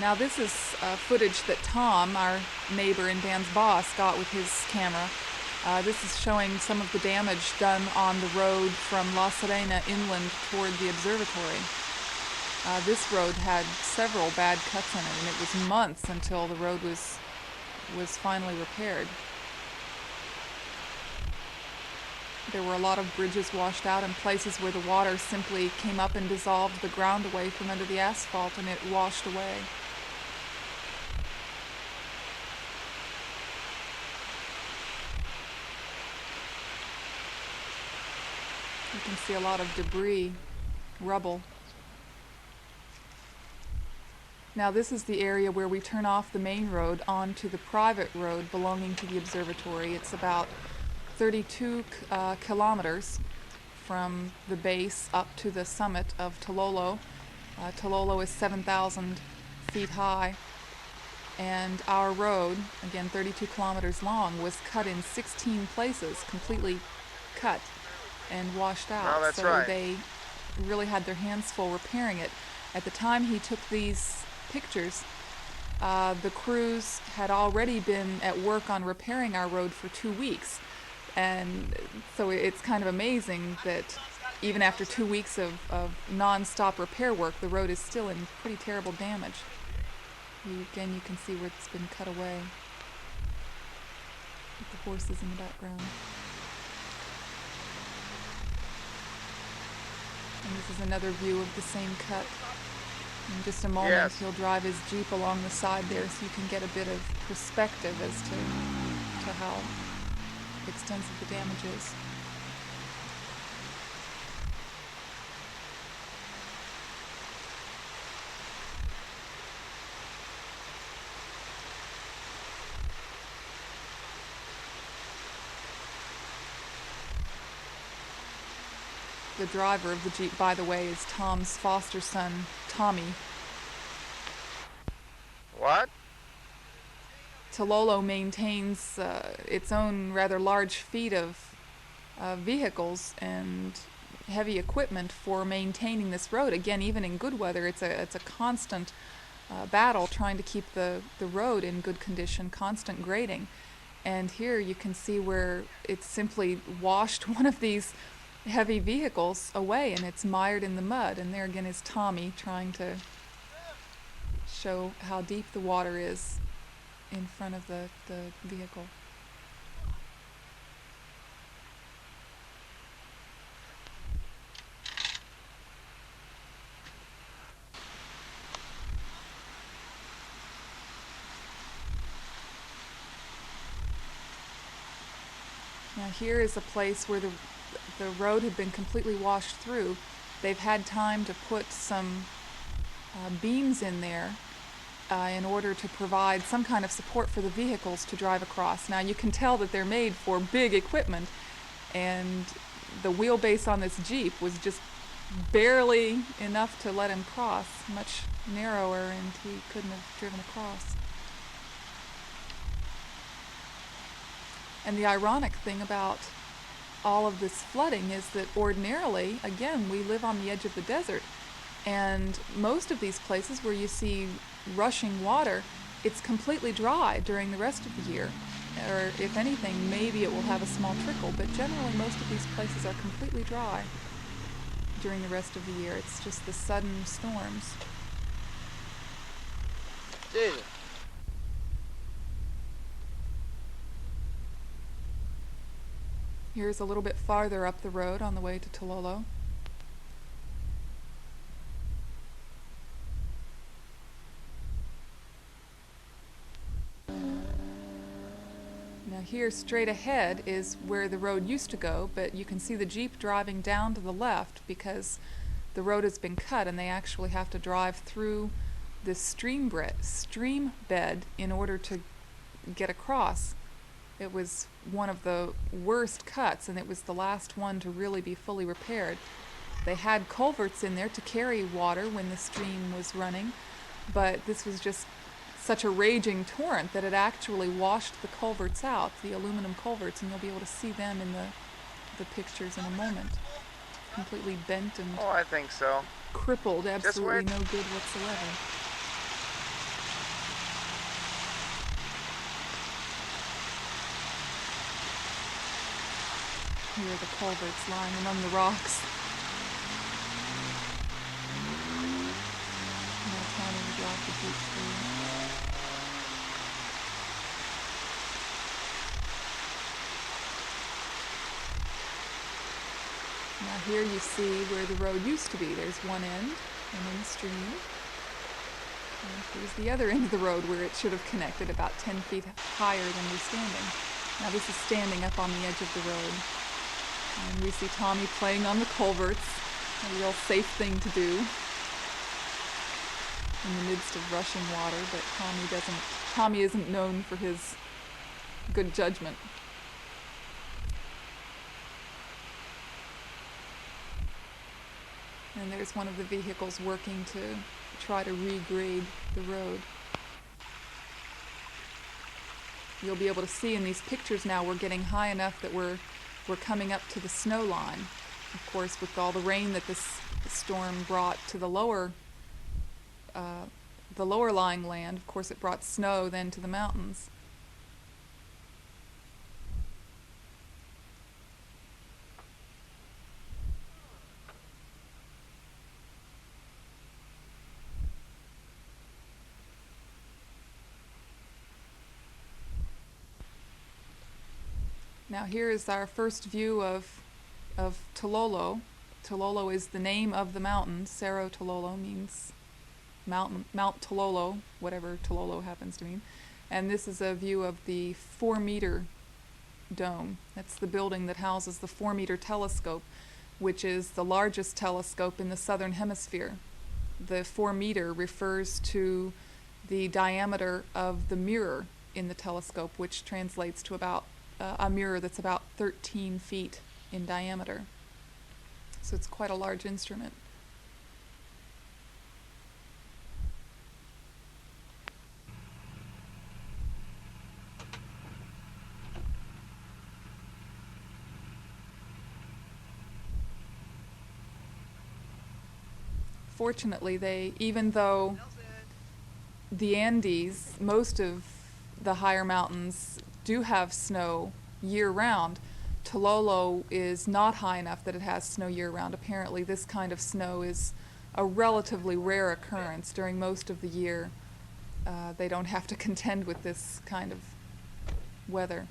Now this is footage that Tom, our neighbor and Dan's boss, got with his camera. This is showing some of the damage done on the road from La Serena inland toward the observatory. This road had several bad cuts in it, and it was months until the road was finally repaired. There were a lot of bridges washed out and places where the water simply came up and dissolved the ground away from under the asphalt, and it washed away. You can see a lot of debris, rubble. Now this is the area where we turn off the main road onto the private road belonging to the observatory. It's about 32 kilometers from the base up to the summit of Tololo. Tololo is 7,000 feet high, and our road, again 32 kilometers long, was cut in 16 places, completely cut and washed out. Oh, that's so right. They really had their hands full repairing it. At the time he took these pictures, the crews had already been at work on repairing our road for 2 weeks. And so it's kind of amazing that even after 2 weeks of non-stop repair work, the road is still in pretty terrible damage. Again, you can see where it's been cut away, with the horses in the background. And this is another view of the same cut. In just a moment, Yes. he'll drive his Jeep along the side there so you can get a bit of perspective as to how extensive the damage is. The driver of the Jeep, by the way, is Tom's foster son, Tommy. What? Tololo maintains its own rather large fleet of vehicles and heavy equipment for maintaining this road. Again, even in good weather, it's a constant battle trying to keep the road in good condition, constant grading. And here you can see where it's simply washed one of these heavy vehicles away, and it's mired in the mud. And there again is Tommy trying to show how deep the water is in front of the vehicle. Now here is a place where the road had been completely washed through. They've had time to put some beams in there in order to provide some kind of support for the vehicles to drive across. Now you can tell that they're made for big equipment, and the wheelbase on this Jeep was just barely enough to let him cross, much narrower, and he couldn't have driven across. And the ironic thing about all of this flooding is that ordinarily, again, we live on the edge of the desert, and most of these places where you see rushing water, it's completely dry during the rest of the year. Or if anything, maybe it will have a small trickle, but generally most of these places are completely dry during the rest of the year. It's just the sudden storms. Jesus. Here's a little bit farther up the road on the way to Tololo. Now here straight ahead is where the road used to go, but you can see the Jeep driving down to the left because the road has been cut and they actually have to drive through this stream bed in order to get across. It was one of the worst cuts, and it was the last one to really be fully repaired. They had culverts in there to carry water when the stream was running, but this was just such a raging torrent that it actually washed the culverts out, the aluminum culverts, and you'll be able to see them in the pictures in a moment. Completely bent and Oh, I think so. crippled, absolutely wait. no good whatsoever. Here are the culverts lying among the rocks. Now Tommy will drive the Jeep through. Now here you see where the road used to be. There's one end, and then the stream. And here's the other end of the road where it should have connected about 10 feet higher than we're standing. Now this is standing up on the edge of the road. And we see Tommy playing on the culverts, a real safe thing to do in the midst of rushing water, but Tommy isn't known for his good judgment. And there's one of the vehicles working to try to regrade the road. You'll be able to see in these pictures now we're getting high enough that we're coming up to the snow line. Of course, with all the rain that this storm brought to the lower lying land, of course it brought snow then to the mountains. Now here is our first view of Tololo. Tololo is the name of the mountain. Cerro Tololo means Mount Tololo, whatever Tololo happens to mean. And this is a view of the 4-meter dome. That's the building that houses the 4-meter telescope, which is the largest telescope in the southern hemisphere. The 4-meter refers to the diameter of the mirror in the telescope, which translates to about a mirror that's about 13 feet in diameter. So it's quite a large instrument. Fortunately, even though the Andes, most of the higher mountains do have snow year-round, Tololo is not high enough that it has snow year-round. Apparently this kind of snow is a relatively rare occurrence. During most of the year, they don't have to contend with this kind of weather.